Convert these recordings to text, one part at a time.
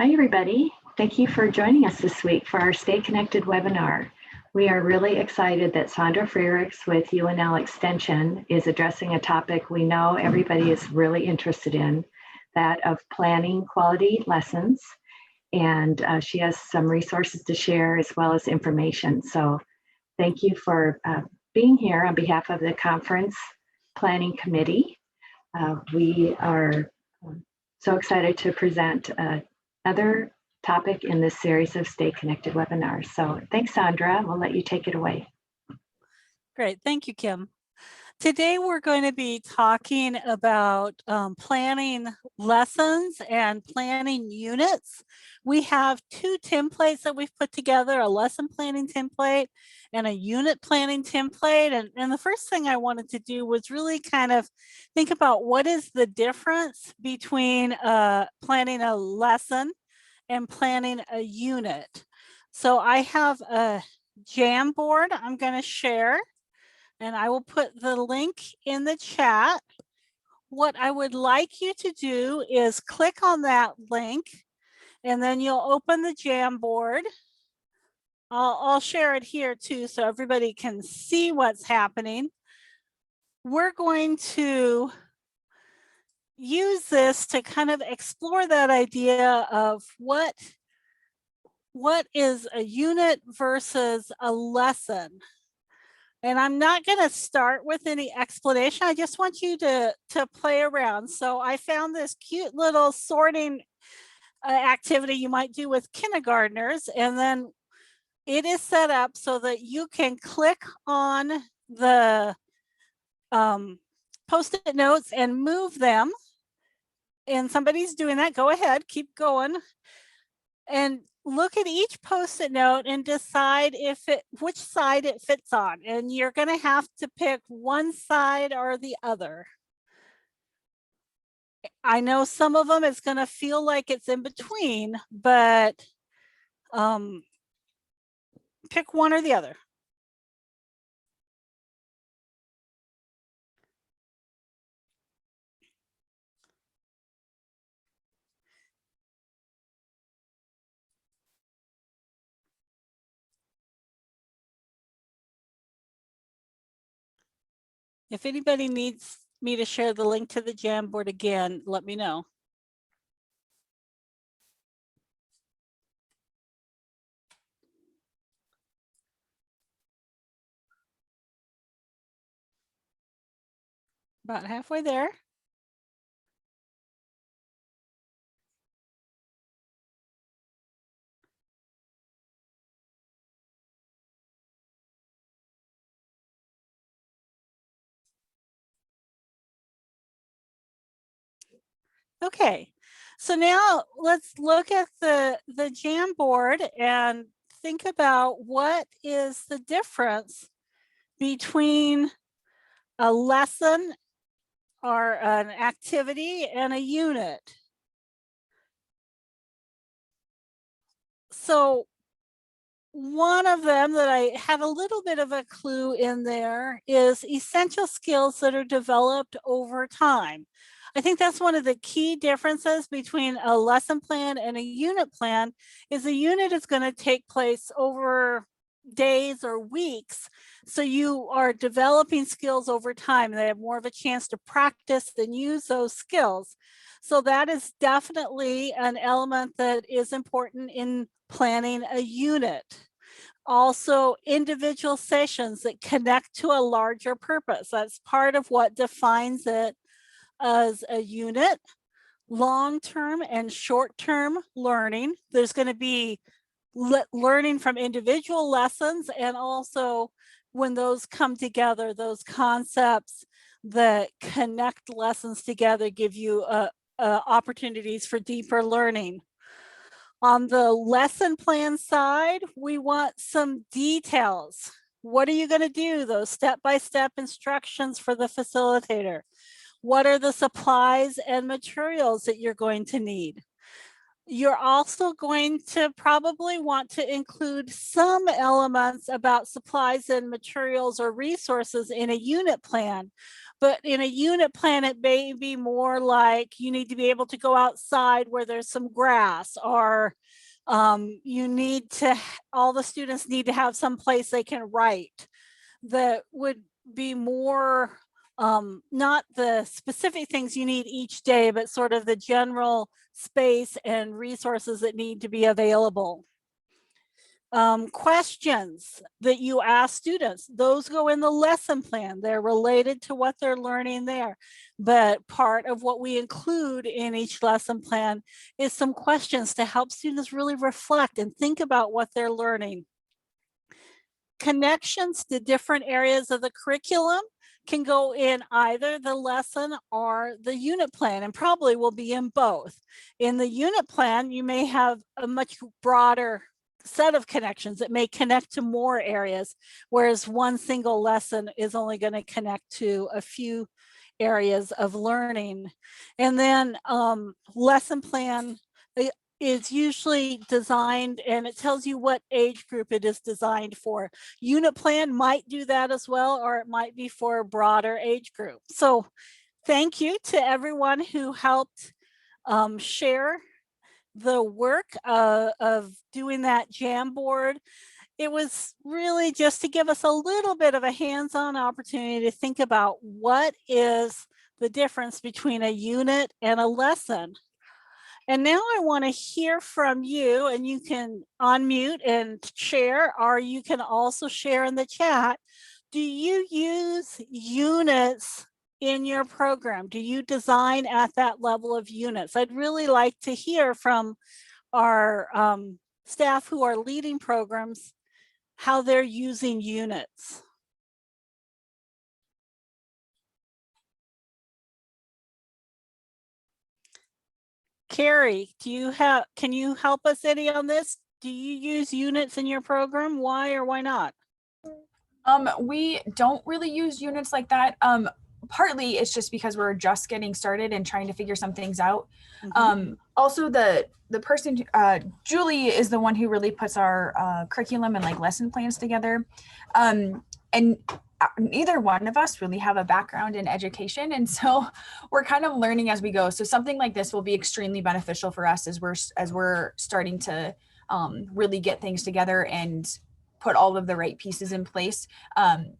Hi, everybody. Thank you for joining us this week for our Stay Connected webinar. We are really excited that Sandra Frerichs with UNL Extension is addressing a topic we know everybody is really interested in, that of planning quality lessons. And she has some resources to share as well as information. So thank you for being here on behalf of the Conference Planning Committee. We are so excited to present another topic in this series of Stay Connected webinars. So thanks, Sandra. We'll let you take it away. Great. Thank you, Kim. Today, we're going to be talking about planning lessons and planning units. We have two templates that we've put together, a lesson planning template and a unit planning template. And the first thing I wanted to do was really kind of think about what is the difference between planning a lesson and planning a unit. So I have a Jamboard I'm going to share, and I will put the link in the chat. What I would like you to do is click on that link, and then you'll open the Jamboard. I'll share it here too so everybody can see what's happening. We're going to use this to kind of explore that idea of what is a unit versus a lesson. And I'm not going to start with any explanation. I just want you to play around. So I found this cute little sorting activity you might do with kindergartners. And then it is set up so that you can click on the Post-it notes and move them. And somebody's doing that. Go ahead, keep going. And look at each Post-it note and decide which side it fits on. And you're going to have to pick one side or the other. I know some of them it's going to feel like it's in between, but pick one or the other. If anybody needs me to share the link to the Jamboard again, let me know. About halfway there. Okay, so now let's look at the Jamboard and think about what is the difference between a lesson or an activity and a unit. So one of them that I had a little bit of a clue in there is essential skills that are developed over time. I think that's one of the key differences between a lesson plan and a unit plan is a unit is going to take place over days or weeks. So you are developing skills over time. They have more of a chance to practice and use those skills. So that is definitely an element that is important in planning a unit. Also, individual sessions that connect to a larger purpose. That's part of what defines it as a unit. Long-term and short-term learning. There's going to be learning from individual lessons, and also when those come together, those concepts that connect lessons together give you opportunities for deeper learning. On the lesson plan side, we want some details. What are you going to do? Those step-by-step instructions for the facilitator. What are the supplies and materials that you're going to need? You're also going to probably want to include some elements about supplies and materials or resources in a unit plan. But in a unit plan, it may be more like you need to be able to go outside where there's some grass, or you need to, all the students need to have some place they can write. That would be more not the specific things you need each day, but sort of the general space and resources that need to be available. Questions that you ask students, those go in the lesson plan. They're related to what they're learning there. But part of what we include in each lesson plan is some questions to help students really reflect and think about what they're learning. Connections to different areas of the curriculum can go in either the lesson or the unit plan, and probably will be in both. In the unit plan, you may have a much broader set of connections that may connect to more areas, whereas one single lesson is only going to connect to a few areas of learning. And then lesson plan is usually designed, and it tells you what age group it is designed for. Unit plan might do that as well, or it might be for a broader age group. So thank you to everyone who helped share the work of doing that Jamboard. It was really just to give us a little bit of a hands-on opportunity to think about what is the difference between a unit and a lesson. And now I want to hear from you, and you can unmute and share, or you can also share in the chat. Do you use units in your program? Do you design at that level of units? I'd really like to hear from our staff who are leading programs, how they're using units. Carrie, can you help us any on this? Do you use units in your program? Why or why not? We don't really use units like that. Partly it's just because we're just getting started and trying to figure some things out. Also the person, Julie, is the one who really puts our curriculum and like lesson plans together. And neither one of us really have a background in education, and so we're kind of learning as we go. So something like this will be extremely beneficial for us as we're starting to really get things together and put all of the right pieces in place.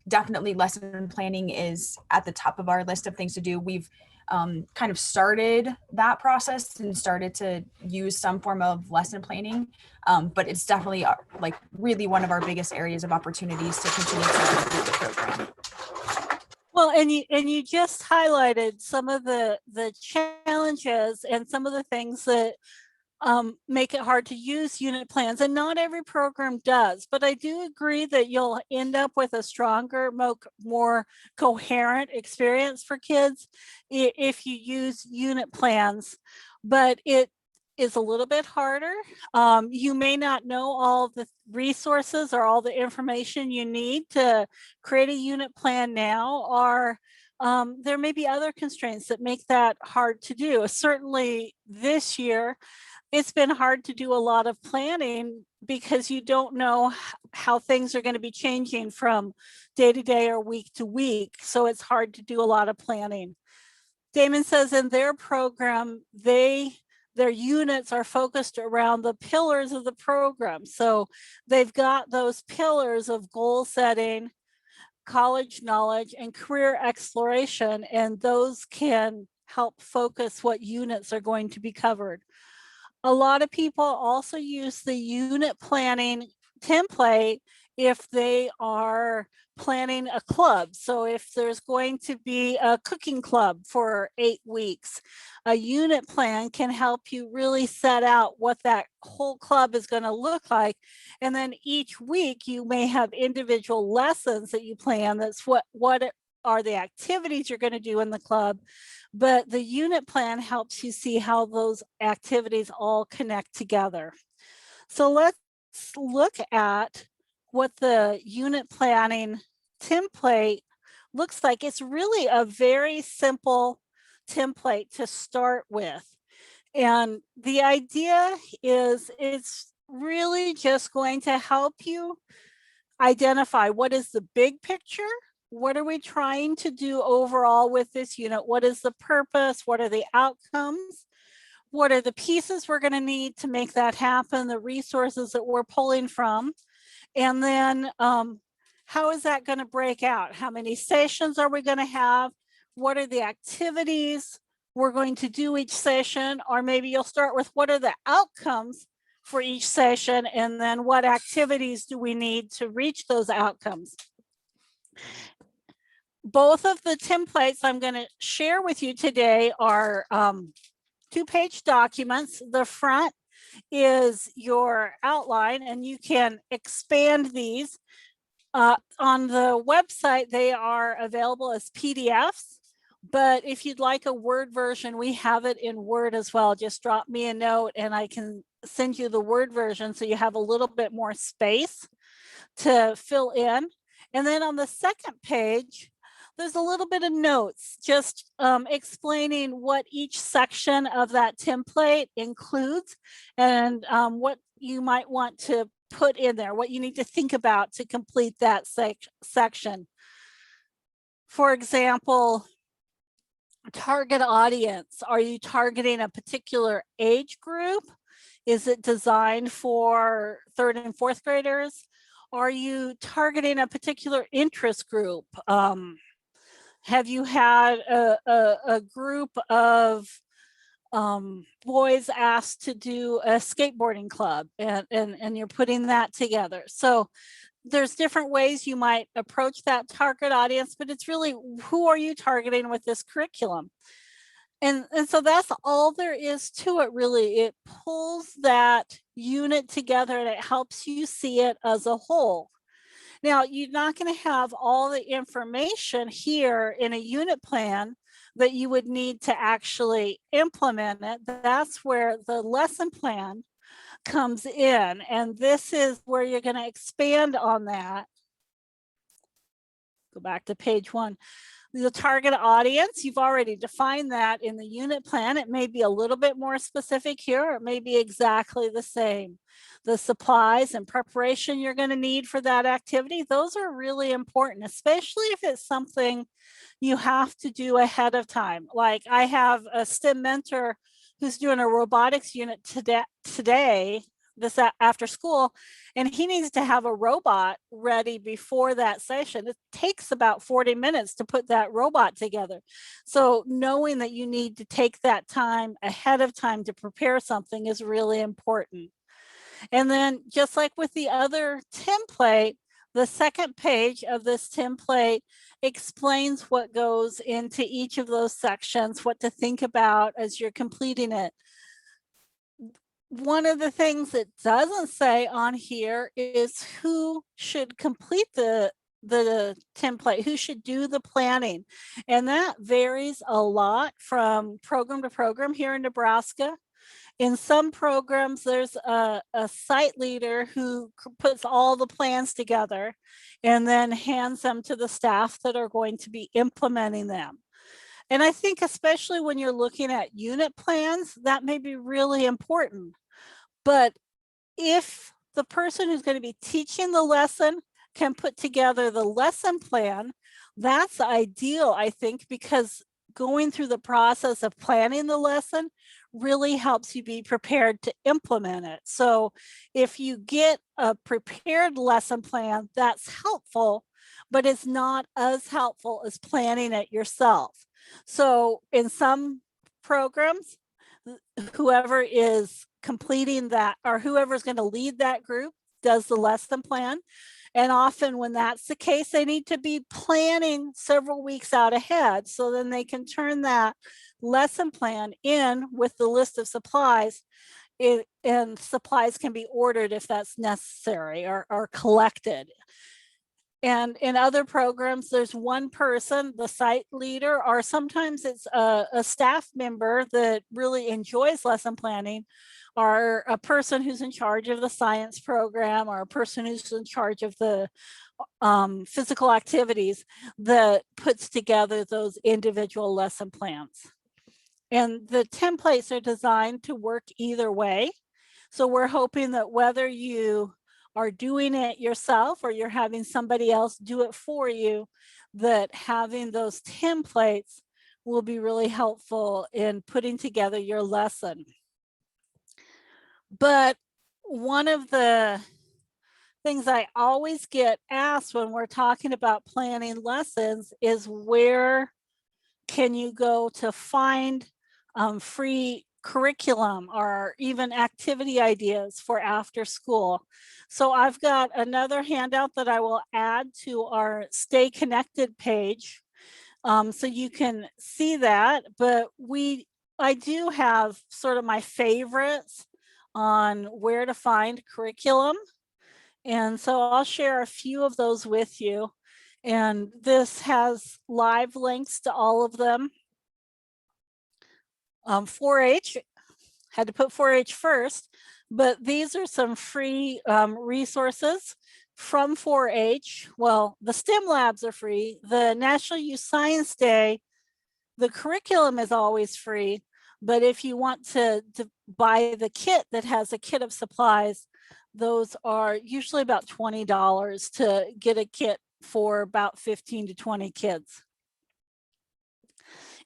Definitely lesson planning is at the top of our list of things to do. We've kind of started that process and started to use some form of lesson planning, but it's definitely like really one of our biggest areas of opportunities to continue to improve the program. Well, and you just highlighted some of the challenges and some of the things that make it hard to use unit plans, and not every program does, but I do agree that you'll end up with a stronger, more coherent experience for kids if you use unit plans, but it is a little bit harder. You may not know all the resources or all the information you need to create a unit plan now, or there may be other constraints that make that hard to do. Certainly this year, it's been hard to do a lot of planning because you don't know how things are going to be changing from day to day or week to week. So it's hard to do a lot of planning. Damon says in their program, their units are focused around the pillars of the program. So they've got those pillars of goal setting, college knowledge, and career exploration, and those can help focus what units are going to be covered. A lot of people also use the unit planning template if they are planning a club. So if there's going to be a cooking club for 8 weeks, a unit plan can help you really set out what that whole club is going to look like. And then each week you may have individual lessons that you plan. That's what are the activities you're going to do in the club, but the unit plan helps you see how those activities all connect together. So let's look at what the unit planning template looks like. It's really a very simple template to start with. And the idea is it's really just going to help you identify what is the big picture what are we trying to do overall with this unit? What is the purpose? What are the outcomes? What are the pieces we're going to need to make that happen? The resources that we're pulling from? And then how is that going to break out? How many sessions are we going to have? What are the activities we're going to do each session? Or maybe you'll start with what are the outcomes for each session, and then what activities do we need to reach those outcomes? Both of the templates I'm going to share with you today are 2-page documents. The front is your outline, and you can expand these. On the website, they are available as PDFs, but if you'd like a Word version, we have it in Word as well. Just drop me a note and I can send you the Word version so you have a little bit more space to fill in. And then on the second page, there's a little bit of notes just explaining what each section of that template includes and what you might want to put in there, what you need to think about to complete that section. For example, target audience. Are you targeting a particular age group? Is it designed for 3rd and 4th graders? Are you targeting a particular interest group? Have you had a group of boys asked to do a skateboarding club and you're putting that together? So there's different ways you might approach that target audience, but it's really who are you targeting with this curriculum? And so that's all there is to it, really. It pulls that unit together and it helps you see it as a whole. Now, you're not going to have all the information here in a unit plan that you would need to actually implement it. That's where the lesson plan comes in. And this is where you're going to expand on that. Go back to page 1. The target audience, you've already defined that in the unit plan. It may be a little bit more specific here, or it may be exactly the same. The supplies and preparation you're going to need for that activity, those are really important, especially if it's something you have to do ahead of time. Like I have a STEM mentor who's doing a robotics unit today, this after school, and he needs to have a robot ready before that session. It takes about 40 minutes to put that robot together. So knowing that you need to take that time ahead of time to prepare something is really important. And then just like with the other template, the second page of this template explains what goes into each of those sections, what to think about as you're completing it. One of the things it doesn't say on here is who should complete the template, who should do the planning. And that varies a lot from program to program here in Nebraska. In some programs, there's a site leader who puts all the plans together and then hands them to the staff that are going to be implementing them. And I think especially when you're looking at unit plans, that may be really important. But if the person who's going to be teaching the lesson can put together the lesson plan, that's ideal, I think, because going through the process of planning the lesson really helps you be prepared to implement it. So if you get a prepared lesson plan, that's helpful, but it's not as helpful as planning it yourself. So in some programs, whoever is completing that or whoever's going to lead that group does the lesson plan. And often when that's the case, they need to be planning several weeks out ahead. So then they can turn that lesson plan in with the list of supplies, and supplies can be ordered if that's necessary or collected. And in other programs, there's one person, the site leader, or sometimes it's a staff member that really enjoys lesson planning, or a person who's in charge of the science program, or a person who's in charge of the physical activities that puts together those individual lesson plans. And the templates are designed to work either way. So we're hoping that whether you are doing it yourself or you're having somebody else do it for you, that having those templates will be really helpful in putting together your lesson. But one of the things I always get asked when we're talking about planning lessons is, where can you go to find free curriculum or even activity ideas for after school? So I've got another handout that I will add to our Stay Connected page, so you can see that. But I do have sort of my favorites on where to find curriculum. And so I'll share a few of those with you. And this has live links to all of them. 4-H, had to put 4-H first, but these are some free resources from 4-H. Well, the STEM labs are free. The National Youth Science Day, the curriculum is always free. But if you want to buy the kit that has a kit of supplies, those are usually about $20 to get a kit for about 15 to 20 kids.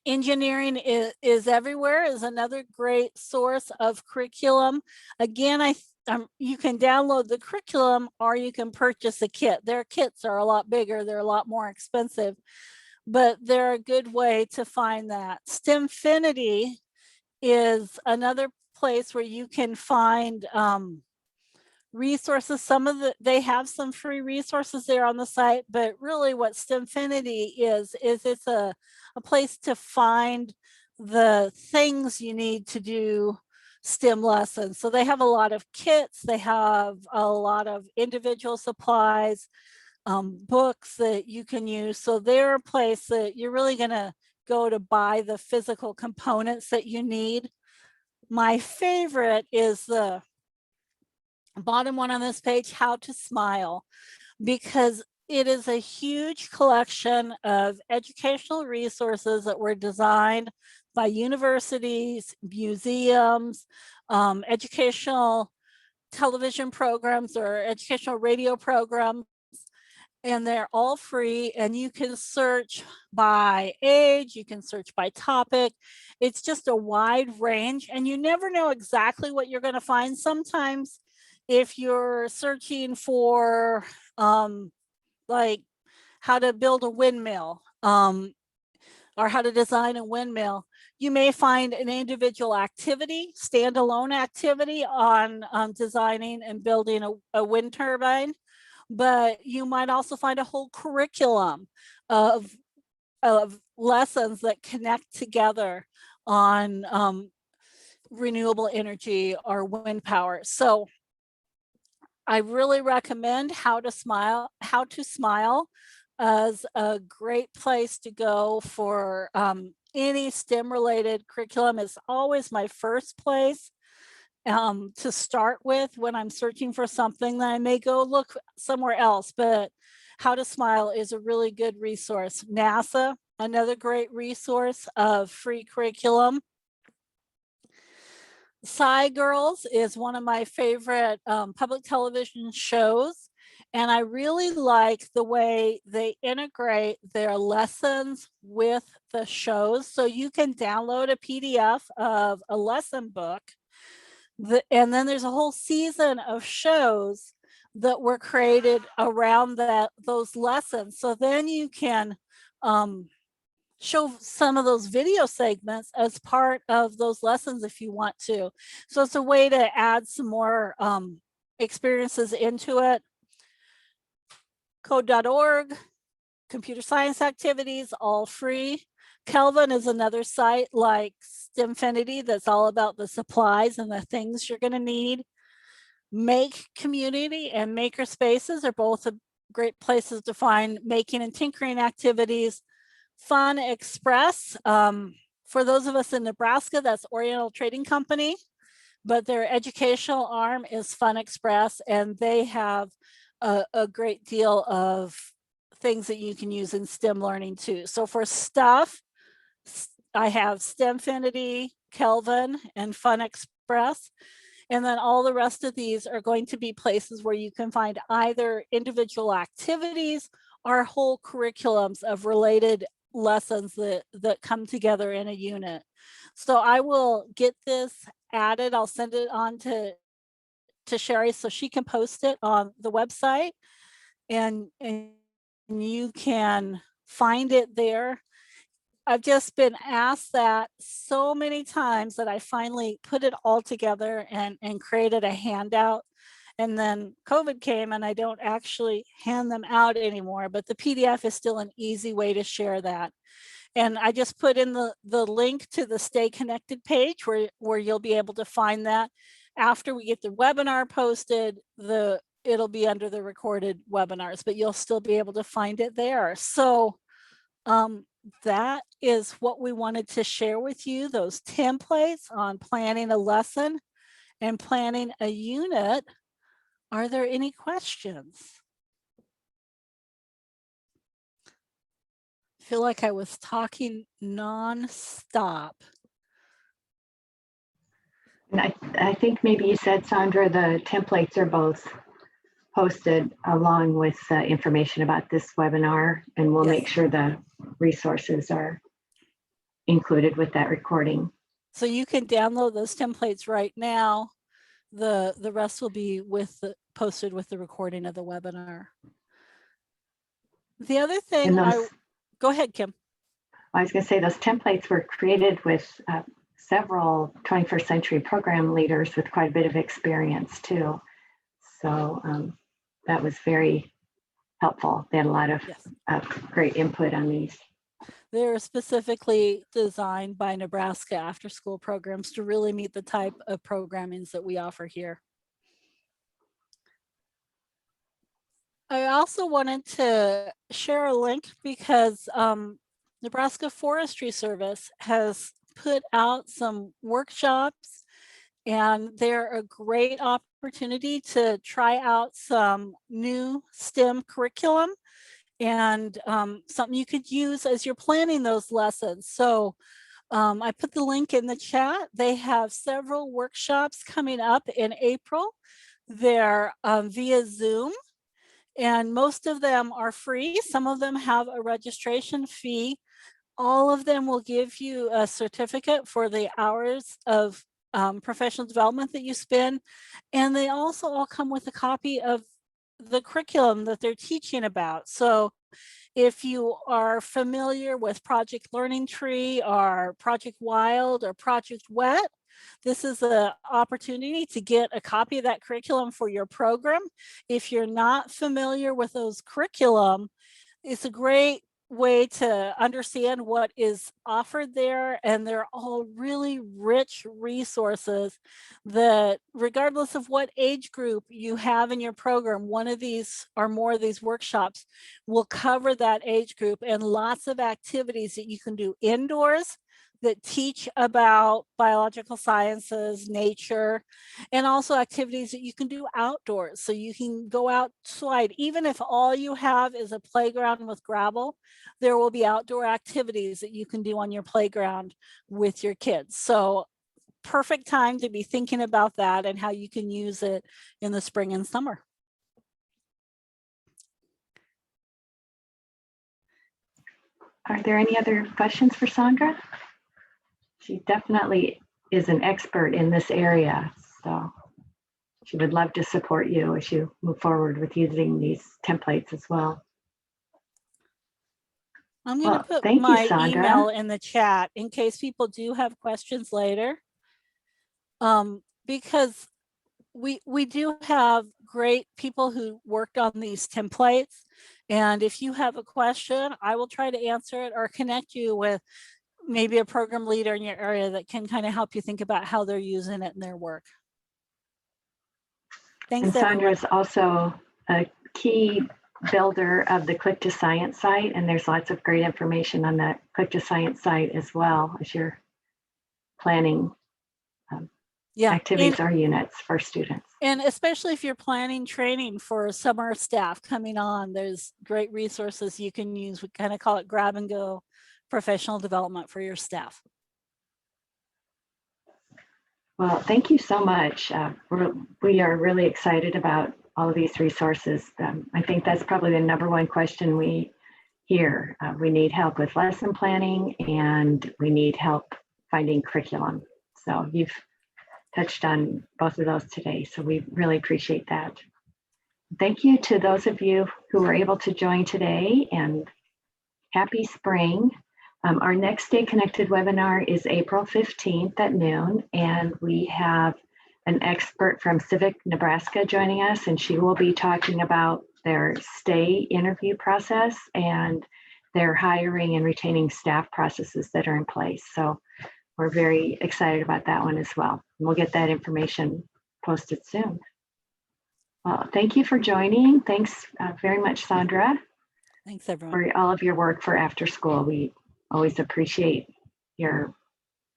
Engineering is Everywhere is another great source of curriculum. Again, you can download the curriculum or you can purchase a kit. Their kits are a lot bigger, they're a lot more expensive, but they're a good way to find that. STEMfinity is another place where you can find resources. They have some free resources there on the site, but really what STEMfinity is it's a place to find the things you need to do STEM lessons. So they have a lot of kits, they have a lot of individual supplies, books that you can use. So they're a place that you're really gonna go to buy the physical components that you need. My favorite is the bottom one on this page, How to Smile, because it is a huge collection of educational resources that were designed by universities, museums, educational television programs or educational radio programs, and they're all free, and you can search by age, you can search by topic. It's just a wide range, and you never know exactly what you're going to find. Sometimes if you're searching for like how to build a windmill or how to design a windmill, you may find an individual activity, standalone activity on designing and building a wind turbine, but you might also find a whole curriculum of lessons that connect together on renewable energy or wind power. So I really recommend How to Smile as a great place to go for any STEM related curriculum. It's always my first place to start with when I'm searching for something. That I may go look somewhere else, but How to Smile is a really good resource. NASA, another great resource of free curriculum. Sci-Girls is one of my favorite public television shows, and I really like the way they integrate their lessons with the shows. So you can download a PDF of a lesson book, and then there's a whole season of shows that were created around those lessons. So then you can show some of those video segments as part of those lessons if you want to. So it's a way to add some more experiences into it. Code.org, computer science activities, all free. Kelvin is another site like STEMfinity that's all about the supplies and the things you're going to need. Make Community and Maker Spaces are both great places to find making and tinkering activities. Fun Express, for those of us in Nebraska, that's Oriental Trading Company, but their educational arm is Fun Express, and they have a great deal of things that you can use in STEM learning too. So for stuff, I have STEMfinity, Kelvin, and Fun Express. And then all the rest of these are going to be places where you can find either individual activities our whole curriculums of related lessons that come together in a unit. So I will get this added. I'll send it on to Sherry so she can post it on the website, and you can find it there. I've just been asked that so many times that I finally put it all together and created a handout. And then COVID came and I don't actually hand them out anymore, but the PDF is still an easy way to share that. And I just put in the link to the Stay Connected page where you'll be able to find that. After we get the webinar posted, it'll be under the recorded webinars, but you'll still be able to find it there. So that is what we wanted to share with you, those templates on planning a lesson and planning a unit. Are there any questions? I feel like I was talking non-stop. And I think maybe you said, Sandra, the templates are both posted along with information about this webinar, and we'll make sure the resources are included with that recording. So you can download those templates right now. The rest will be posted with the recording of the webinar. The other thing, go ahead, Kim. I was going to say those templates were created with several 21st century program leaders with quite a bit of experience too. So that was very helpful. They had a lot of great input on these. They're specifically designed by Nebraska after school programs to really meet the type of programmings that we offer here. I also wanted to share a link because Nebraska Forestry Service has put out some workshops, and they're a great opportunity to try out some new STEM curriculum and something you could use as you're planning those lessons. So I put the link in the chat. They have several workshops coming up in April. They're via Zoom, and most of them are free. Some of them have a registration fee. All of them will give you a certificate for the hours of professional development that you spend. And they also all come with a copy of the curriculum that they're teaching about. So if you are familiar with Project Learning Tree or Project Wild or Project Wet, this is an opportunity to get a copy of that curriculum for your program. If you're not familiar with those curriculum, it's a great way to understand what is offered there, and they're all really rich resources that, regardless of what age group you have in your program, one of these or more of these workshops will cover that age group, and lots of activities that you can do indoors that teach about biological sciences, nature, and also activities that you can do outdoors. So you can go outside, even if all you have is a playground with gravel, there will be outdoor activities that you can do on your playground with your kids. So perfect time to be thinking about that and how you can use it in the spring and summer. Are there any other questions for Sandra? She definitely is an expert in this area, so she would love to support you as you move forward with using these templates as well. I'm going to put my email in the chat in case people do have questions later, because we do have great people who worked on these templates, and if you have a question, I will try to answer it or connect you with maybe a program leader in your area that can kind of help you think about how they're using it in their work. Thanks, and Sandra is also a key builder of the Click to Science site, and there's lots of great information on that Click to Science site as well as you're planning activities or units for students. And especially if you're planning training for summer staff coming on, there's great resources you can use. We kind of call it grab and go professional development for your staff. Well, thank you so much. We are really excited about all of these resources. I think that's probably the number one question we hear. We need help with lesson planning, and we need help finding curriculum. So you've touched on both of those today, so we really appreciate that. Thank you to those of you who were able to join today, and happy spring. Our next Stay Connected webinar is April 15th at noon, and we have an expert from Civic Nebraska joining us, and she will be talking about their stay interview process and their hiring and retaining staff processes that are in place. So we're very excited about that one as well. And we'll get that information posted soon. Well, thank you for joining. Thanks very much, Sandra, Thanks, everyone. for all of your work for after school. We always appreciate your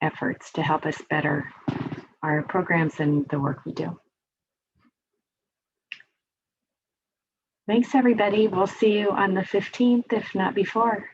efforts to help us better our programs and the work we do. Thanks, everybody. We'll see you on the 15th, if not before.